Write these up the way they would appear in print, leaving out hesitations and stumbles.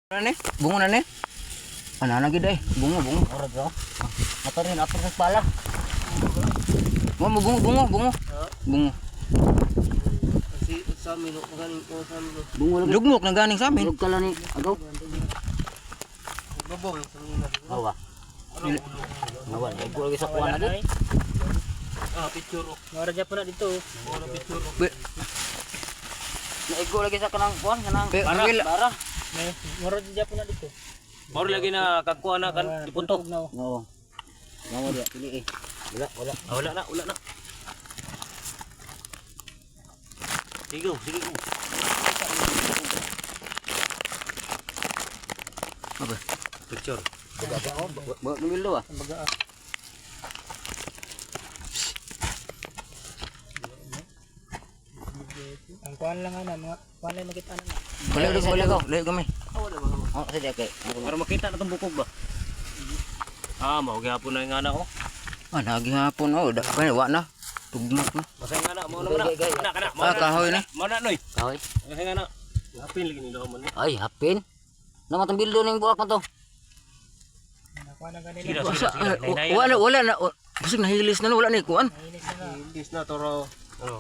Ano bungo na ni? Ano na gid ay? Bungo. Murag ko. Ato rin ato sa pala. Bungo. Si sa amin ganing ko sa amin. Bungo lang. Lugmok na ganing sa amin. Bulog ka lang ni agaw. Babong sa mina. Awa. Nawal, ego lagi sa kuan na di. Picture. Mura dya pa na dito. Wala picture. Naigo lagi sa kanang kuan kanang bara. Mura dya pa na dito. Baru lagi na kakuha na kan dipuntok. Oo. Nawal dia pili eh. Wala. Wala na. Sige. Apa? Picture. Bawa dulu ah. Ang kuan lang ana mga kuan lang makita na. Layo kami. Oh, sige kay. Para makita na tong bukog ba? Mao gyapon na nga na oh. Lagi hapon wa na. Tugmak na. Masay nga na mo na. Kana. Kahoy na. Mo na noy. Kahoy. Masay nga na. Hapin lagi ni daw man. Ay, hapin. Naman tong bildo ning buak na to. Kuan lang Sige kanila. na. Wala na. Busig nahilis na wala na kuan. Hindi na toro.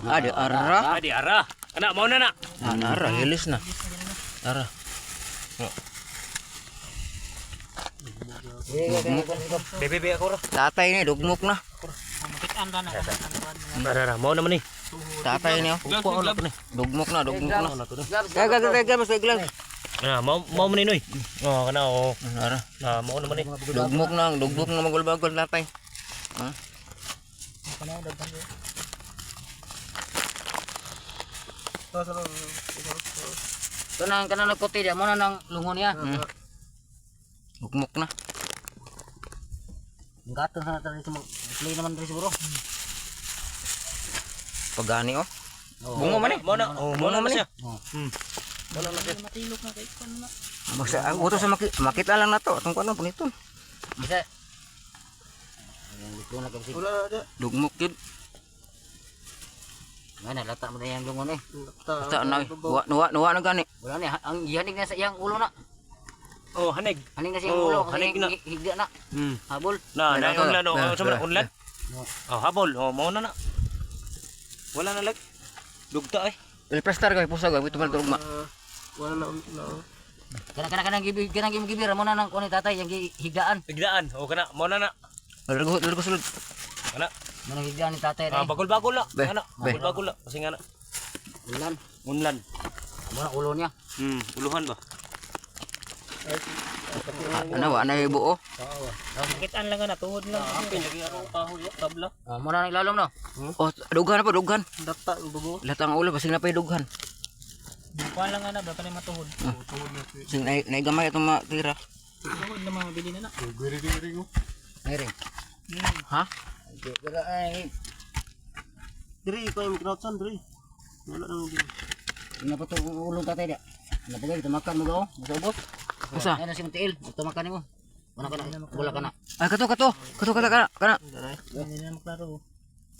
Di ara. Di ara. Ana mo na. Ara hilis na. Ara. Bebe ako ra. Tatay ni dugmok na. Makitaan ka na. Bara mo naman ni. Tatay ni Upo na to ni. Dugmok na. Gag. Mas glag. Mau man ni noy. Kana oh. Ara. Mau naman ni. Dugmok na magul-bagul tatay. Ha? Kana daghan ko. Kanang nagputi dia mo na nang lungon niya. Dugmok na. Gato sana tadi semua. Play naman dari siguro. Pagani Bungo man eh. Mo na. Mo na siya. Matilok na kay kuan na. Basta utos sa makita lang na to. Atong kuan po nito. Bisa. Yang dito na kasi. Wala na. Dugmok gid. Mana letak mo na yang lungon eh. Basta na. Nuwa na gani. Wala ni ang ihanig na sa iyang ulo na. Oh, hanig. Hanig na sa iyang ulo. hanig na. Higda na. Habol. Na unlan oh, Nah, sa mga unlan. Oh, habol. Oh, mo na. Wala na lag. Dugta ay. Il prestar ko pusag ko ito man tugma. Wala na. Kanang gibir mo na nang kuno tatay yang higdaan. Bigdaan. Oh, kana mo na. Largo sulod. Kana. Manang higdaan ni tatay. Bagol-bagol la. Be, Kana. be. Bagol-bagol la. Kasi nga na. Ulan. Unlan. Mo na ulo niya. Uluhan ba? Ano wa na ibuo. Makitaan lang na tuhod lang. Apin lagi ako kahoy tabla. Mo na ilalom no. Dughan pa dughan. Data ang bugo. Latang ulo basig na pay dughan. Kuan lang ana ba kanay matuhod. Sing gamay itong matira. Tuhod na mga bili na. Mayring. Ha? Kira ay Diri ko yung crowdsan diri. Wala nang diri. ina pa to ulo tatay dia. Napagay tumakan mo daw. Musabot. Usa? Ano si Muntiil? Tumakan mo. Wala ka na. Wala ka na. Ay kato kana. Hindi na maklaro.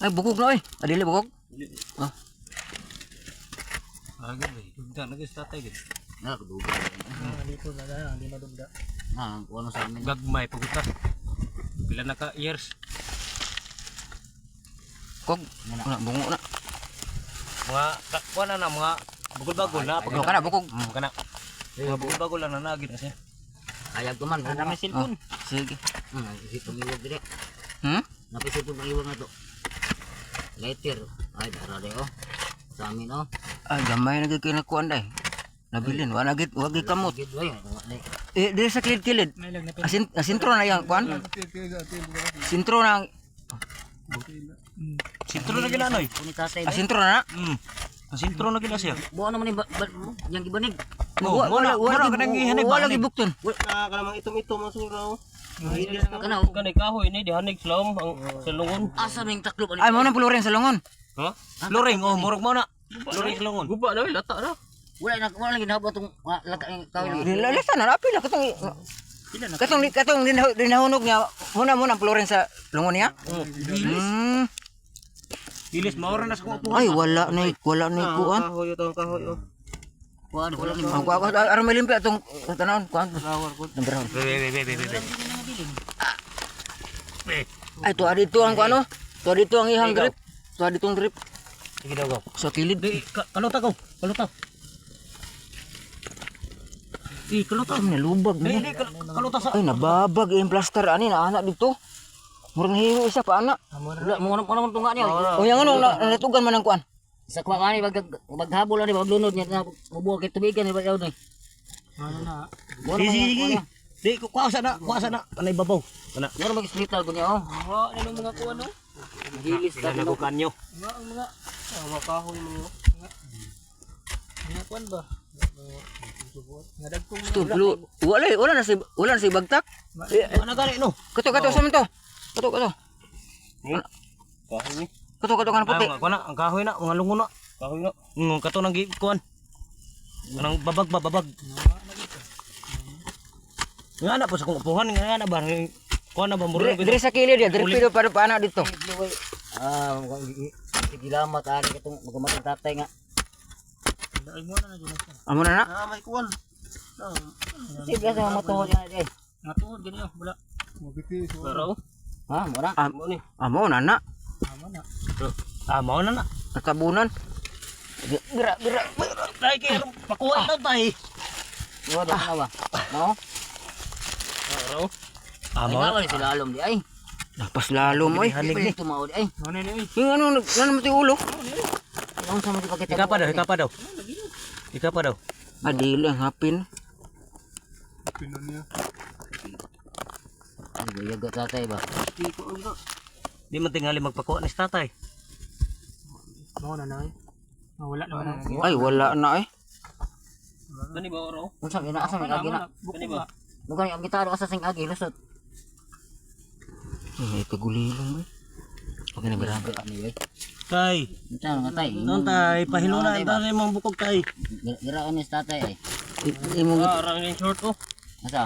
Ay bukog na oy. Adili bukog. Agad eh. Dugta na guys tatay gid. Na kudugo. Dito na lang, hindi na dugda. Ah, kuno sa amin. Gagmay paguta. Pila na ka years. Kog. Bungo na. Mga kuan na mga bagol-bagol na. Bukog kana bukog. Kana. Mga bagol-bagol lang na nagid kasi. Ayag tuman. Ana may cellphone. Sige. Isip pangiwag dire. Napisip pangiwag na to. Later. Ay, dara de oh. Sa amin oh. Ay gamay na gid kinakuan dai. Nabilin wa na gid wa gid kamot. Gidway. Dili sa kilid-kilid. May lag na Asintro na yang kuan. Sintro na. Sintro na ginanoy. Kuni tatay. Asintro na. Sintro na gina siya. Buo naman yang gibanig. Wala gibukton. Wala ka namang itom-itom ang suraw. Kana Kanay kahoy ni dihanig slom ang salungon. asa ming taklob Ay mo nang pulurin sa longon. Ha? Loring murag mo na. Loring salungon. Guba daw lata na. wala lagi nahabo tong lata kawil. Lilasa na rapi la katong dinahunog niya. Muna pulurin sa longon niya. Dilis maura na sa kuha. Ay wala na kuan. Kahoy to kahoy. Kuha wala ni. Ang kuha ko aron may limpi atong tanawon kuan. Namberahon. Ay tuwa dito ang kuano. Tuwa dito ang ihang grip. Tuwa dito ang grip. Sige daw ko. Sa kilid. Kaluta ko. Kaluta. Kaluta. Ay nalubag mo. Hindi kaluta sa. Ay nababag yung plaster ani na anak dito. Murang hiyo isa pa anak. Wala mo naman tunga niya. O yang ano natugan man ang kuan. Sa kuha kani maghabol ani maglunod niya na mubuo kay tubigan ni bayaw ni. Ano na? Sige. Di ko kuha sana. Panay babaw. Kana. Yaro mag-hospital ko niya oh. Wa ano mga kuha no? Hilis ka Sila nagukan nyo. Mga makahoy mo. Mga kuan ba? Ngadag kong Tulo. Wala na si bagtak. Ano gani no? Kato sa man to. Kato. Kahoy ni. Kato kan puti. Ay, mga ang kahoy na, mga lungo na. Kahoy na. Kato nang gikuan. Anong babag. Nga na po sa kong upuhan, nga na ba? Kuha na ba muro? Dire sa kilid ya, dire pido para paana dito. Sige lamat ani katong magamatang tatay nga. dai mo na gyud siya. Amo na na. May kuwan. Sige sa matuhod niya eh. Matuod gani oh, wala. Pero, Ha, mura. mo ni. Amo na na. Tama na. Mao na na. Natabunan. Gira. Dai kay pakuha na tay. Yo da na ba? No? Pero, Ay mao nga na. sila alom di ay. Napas lalo mo eh. Halig tumaod ay. Ano ni oy? Yung ano mati ulo. Ang sama di pakita. Ika pa daw. Adili ang hapin. Ay yaga tatay ba? Di man tingali magpakuha ni tatay. Mo na na. Wala na. Ay wala na eh. Gani ba oro? Unsa asa may agi na? Gani ba? Lugar ang gitaro asa sing agi lusot. Ay pagulilong eh. Okay na birahan. Ani ay. Tay, Unsa nga tay? non tay, pahiluna tay mong bukog tay. Gira ni tatay ay. Imong Arang ni short oh. Asa?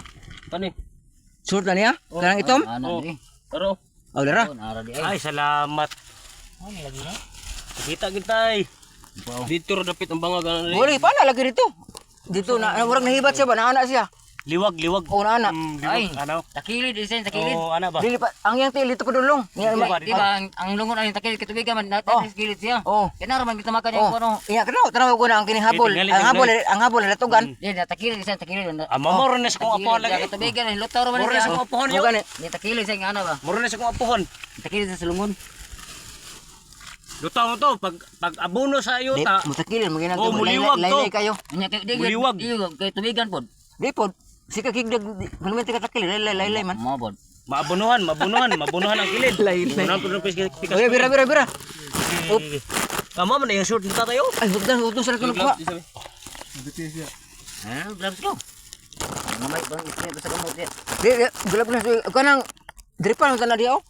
Kani. short na niya? Kanang itom? Ana diri. Pero, Aw dara. Kon ara di ay. ay salamat. Ano lagi na? Kita gitay. Wow. Dito ro dapit ang bangag ana Wala pa na lagi dito. Dito na murag nahibat siya ba na ana siya. Liwag. O na ana. Ay. Ano? Takilid isen takilid. Oh, ana ba? Dili pa ang yang til dito padulong. Di ba? Di ba ang lungon ay takilid kitubigan man natin skilid siya. Oh. Kaya naman kita makan Oh. yung kuno. Iya kana tanaw ko na ang kini habol. Tingali, Ang habol natugan. Di na takilid isen takilid. Moro na sa kong apuhon lagi. Kitubigan ay lutar man Moro na sa siya. kong apuhon Mo yo. gani. Di takilid sa ana ba? Moro na sa kong apuhon. Takilid sa lungon. Lutaw mo to pag abono sa Di ayuta. mutakilin mo ginang Oh, muliwag to. laylay kayo. Anya kay Buliwag. kay tubigan pod. Di pod. Sika kigdag palmente ka takil laylay man. Mo pod. Maabunuhan ang kilid. Laylay. Maabunuhan ko ng pikas. Oy bira. Kamo man yung short nita tayo. Ay hugdan sa kuno kuha. Ah, grabs ko. Namay bang isin sa kamot ya. Di gulap na kanang dripan ta na di oh.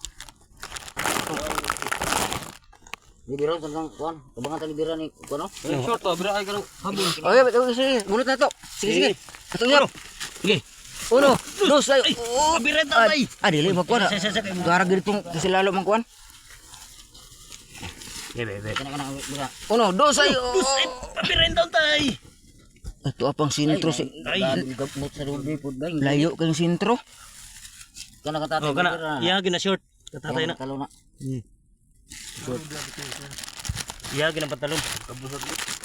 Di biro tentang kuan. Kabangan tali biro ni kuno. Short to, bira ay kanang habol. Oy sige bunot na to. Sige. Katong Sige. Uno, dos, ay. Kabiret na tay. Dili magkuan. Gara gitong kasi lalo man kuan. Bebe. Kana bira. Uno, dos, ay. Kabiret daw tay. Ito apang sintro si Gabot sa rubi pod ba. layo kang sintro. Kana ka tatay. Oh, kana. Iya gina short. Katatay na. Kaluna. Iya gina pantalon. Kabusag.